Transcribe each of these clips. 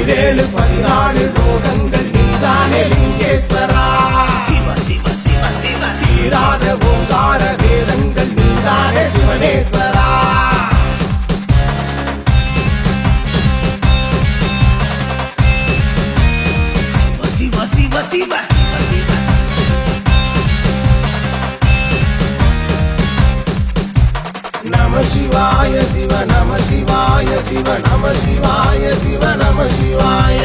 17 லோகங்கள் நீதானே லிங்கேஸ்வரா. சிவ சிவ சிவ சிவ தீராத ஓங்கார வேதங்கள் நீதானே சிவனேஸ்வரா. சிவ சிவ சிவ சிவ நம சிவாய சிவ நம சிவாய சிவ நம சிவாய சிவ நம சிவாய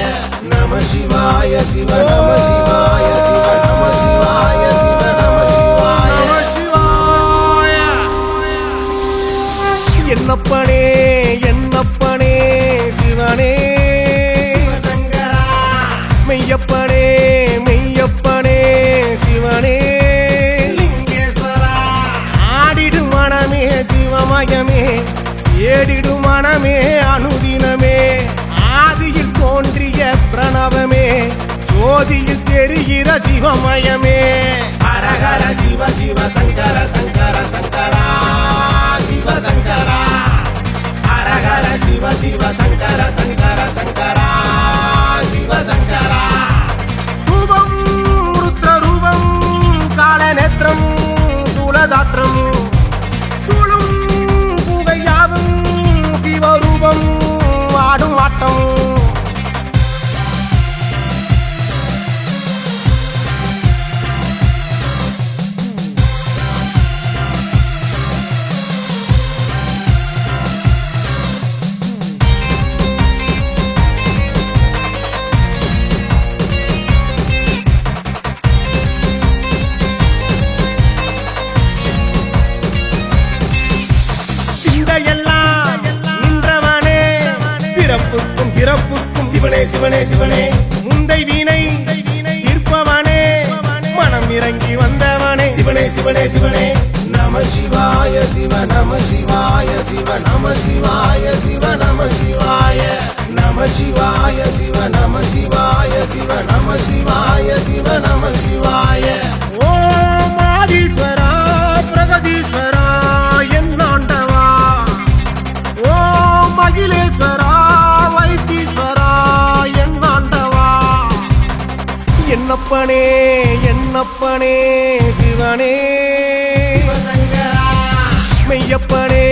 நம சிவாய சிவ நம சிவாய சிவ நம சிவாய சிவ நம சிவாய நம சிவாய. என்னப்பனே என்னப்பனே சிவனே சிவசங்கரா. மெய்யப்பனே மெய்யப்பனே சிவனே லிங்கேஸ்வரா. ஆடிடும் மனமே சிவமயமே ஏடிடும் மனமே அனுதினமே ஆதியில் தோன்றிய பிரணவமே ஜோதியில் தெரிகிற சிவமயமே. ஹரஹர சிவ சிவ சங்கர சங்கர சங்கரா சிவசங்கரா. ஹரஹர சிவ சிவ சங்கர சங்கர சங்கரா சிவசங்கரா. ரூபம் ருத்ர ரூபம் காலநேத்திரம் சூலதாத்திரம் சூழும் புகையாவும் சிவரூபம் ஆடும் ஆட்டம். சிந்தையெல்லாம் நின்றவனே பிறப்புக்கும் பிறப்புக்கும் சிவனே சிவனே சிவனே. முந்தை வீணை தீர்ப்பவனே மனம் இறங்கி வந்தவனே. சிவனே சிவனே சிவனே. நம சிவாய சிவ நம சிவாய சிவ நம சிவாய சிவ நம சிவாய நம சிவாய சிவ நம சிவாய சிவ நம சிவாய சிவ நம சிவாய. ஓம் ஆதீஸ்வரா பிரகதீஸ்வரா என்னாண்டவா ஓம் அகிலேஸ்வரா வைத்தீஸ்வரா என்னாண்டவா. என்னப்பனே என்னப்பனே சிவனே சிவசங்கரா. மெய்யப்பனே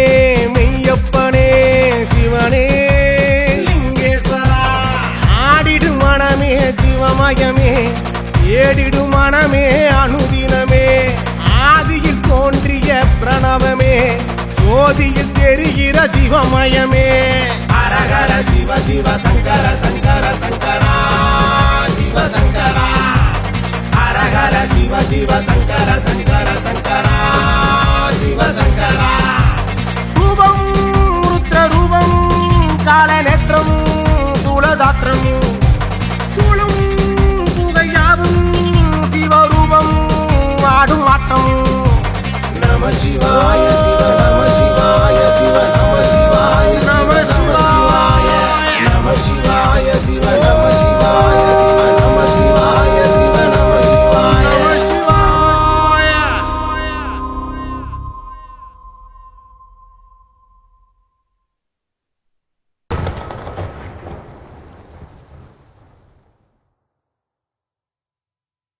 மெய்யப்பனே சிவனே லிங்கேஸ்வரா. ஆடிடும் மனமே சிவமயமே ஏடிடும் மனமே அனுதினமே ஆதியில் தோன்றிய பிரணவமே ஜோதியில் தெரிகிற சிவமயமே. ஹரஹர சிவ சிவ சங்கர சங்கர சங்கரா சிவசங்கரா. ஹரஹர சிவ சிவ சங்கர சங்கர சங்கரா சிவசங்கரா. ரூபம் ருத்ர ரூபம் காலநேத்திரம் சூலதாத்திரம் சூழும் புகையாவும் சிவரூபம் ஆடும் ஆட்டம். நம சிவாய